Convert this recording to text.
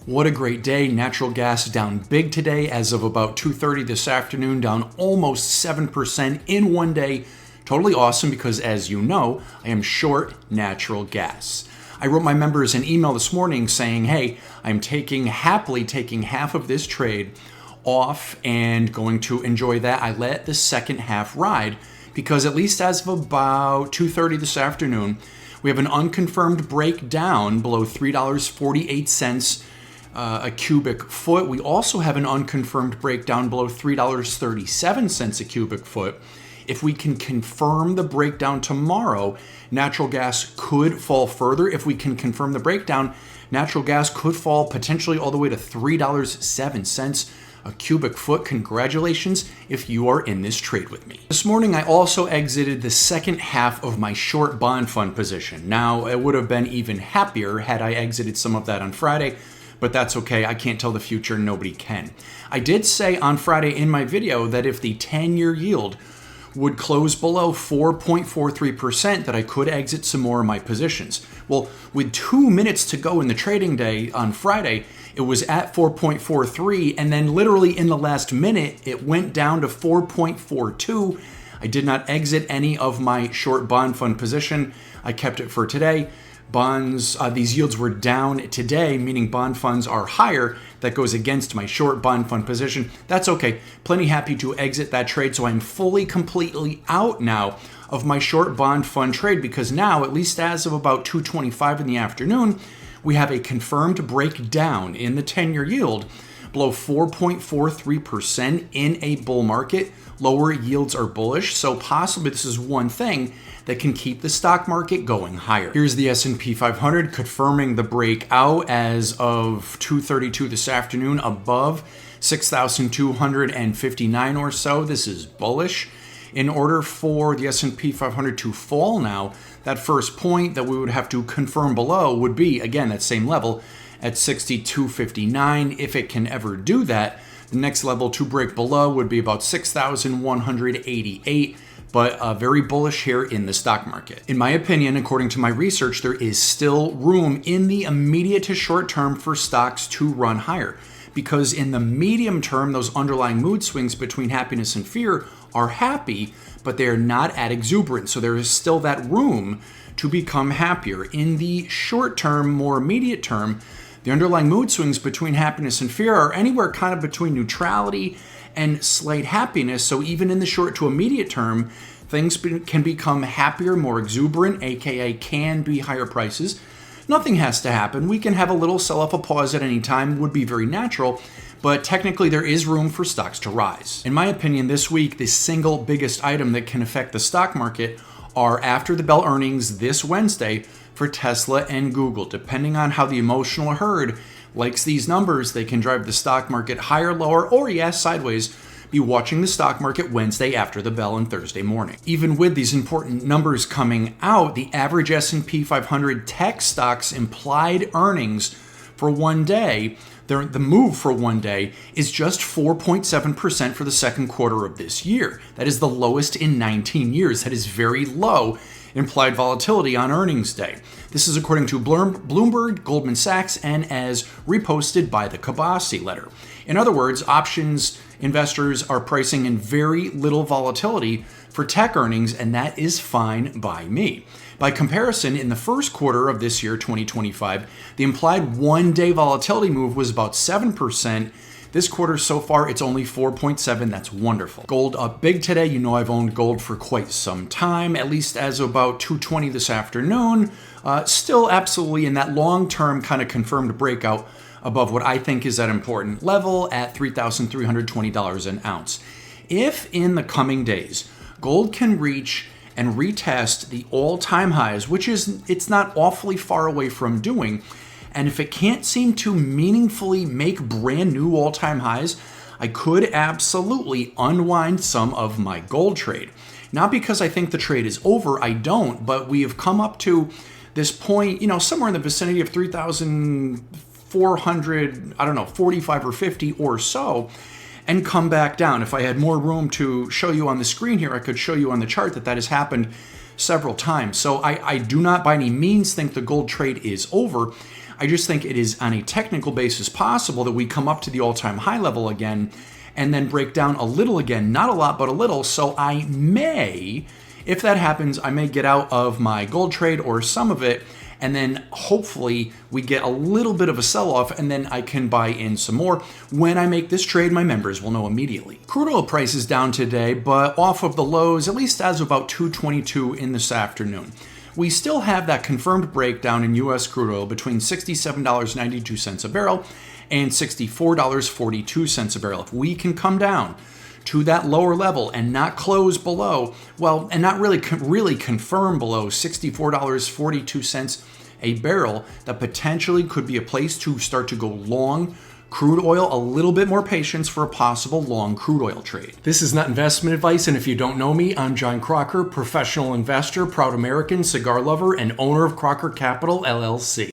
What a great day. Natural gas down big today as of about 2:30 this afternoon, down almost 7% in one day. Totally awesome because, as you know, I am short natural gas. I wrote my members an email this morning saying, hey, I'm happily taking half of this trade off and going to enjoy that. I let the second half ride because at least as of about 2:30 this afternoon, we have an unconfirmed breakdown below $3.48 a cubic foot. We also have an unconfirmed breakdown below $3.37 a cubic foot. If we can confirm the breakdown tomorrow, natural gas could fall further. If we can confirm the breakdown, natural gas could fall potentially all the way to $3.07 a cubic foot. Congratulations if you are in this trade with me. This morning, I also exited the second half of my short bond fund position. Now, it would have been even happier had I exited some of that on Friday, but that's okay. I can't tell the future. Nobody can. I did say on Friday in my video that if the 10-year yield would close below 4.43%, that I could exit some more of my positions. Well, with 2 minutes to go in the trading day on Friday, it was at 4.43, and then literally in the last minute, it went down to 4.42. I did not exit any of my short bond fund position. I kept it for today. Bonds, these yields were down today, meaning bond funds are higher. That goes against my short bond fund position. That's okay. Plenty happy to exit that trade. So I'm fully, completely out now of my short bond fund trade because now, at least as of about 2:25 in the afternoon, we have a confirmed breakdown in the 10-year yield below 4.43% in a bull market. Lower yields are bullish, so possibly this is one thing that can keep the stock market going higher. Here's the S&P 500 confirming the breakout as of 2:32 this afternoon above 6,259 or so. This is bullish. In order for the S&P 500 to fall now, that first point that we would have to confirm below would be, again, that same level at 6,259. If it can ever do that, the next level to break below would be about 6,188. But very bullish here in the stock market. In my opinion, according to my research, there is still room in the immediate to short term for stocks to run higher. Because in the medium term, those underlying mood swings between happiness and fear are happy, but they are not at exuberance. So there is still that room to become happier. In the short term, more immediate term, the underlying mood swings between happiness and fear are anywhere kind of between neutrality and slight happiness. So even in the short to immediate term, things can become happier, more exuberant, aka can be higher prices. Nothing has to happen. We can have a little sell-off, a pause at any time, would be very natural, but technically there is room for stocks to rise. In my opinion, this week, the single biggest item that can affect the stock market are after the bell earnings this Wednesday for Tesla and Google. Depending on how the emotional herd likes these numbers, they can drive the stock market higher, lower, or yes, sideways. Be watching the stock market Wednesday after the bell and Thursday morning. Even with these important numbers coming out, the average S&P 500 tech stocks implied earnings for one day, the move for one day is just 4.7% for the second quarter of this year. That is the lowest in 19 years. That is very low implied volatility on earnings day. This is according to Bloomberg, Goldman Sachs, and as reposted by the Kabasi letter. In other words, options investors are pricing in very little volatility for tech earnings, and that is fine by me. By comparison, in the first quarter of this year, 2025, the implied one-day volatility move was about 7%. This quarter so far, it's only 4.7. That's wonderful. Gold up big today. You know I've owned gold for quite some time, at least as of about 2:20 this afternoon. Still absolutely in that long-term kind of confirmed breakout above what I think is that important level at $3,320 an ounce. If in the coming days, gold can reach and retest the all-time highs, which is, it's not awfully far away from doing, and if it can't seem to meaningfully make brand new all-time highs, I could absolutely unwind some of my gold trade. Not because I think the trade is over, I don't, but we have come up to this point, somewhere in the vicinity of 3,400, 45 or 50 or so, and come back down. If I had more room to show you on the screen here, I could show you on the chart that has happened several times. So I do not by any means think the gold trade is over. I just think it is on a technical basis possible that we come up to the all-time high level again and then break down a little again, not a lot, but a little. So I may, if that happens, I may get out of my gold trade or some of it, and then hopefully we get a little bit of a sell-off, and then I can buy in some more. When I make this trade, my members will know immediately. Crude oil price is down today, but off of the lows, at least as of about 2:22 in this afternoon. We still have that confirmed breakdown in U.S. crude oil between $67.92 a barrel and $64.42 a barrel. If we can come down to that lower level and not close below, well, and not really confirm below $64.42 a barrel, that potentially could be a place to start to go long crude oil. A little bit more patience for a possible long crude oil trade. This is not investment advice, and if you don't know me, I'm John Crocker, professional investor, proud American, cigar lover, and owner of Crocker Capital, LLC.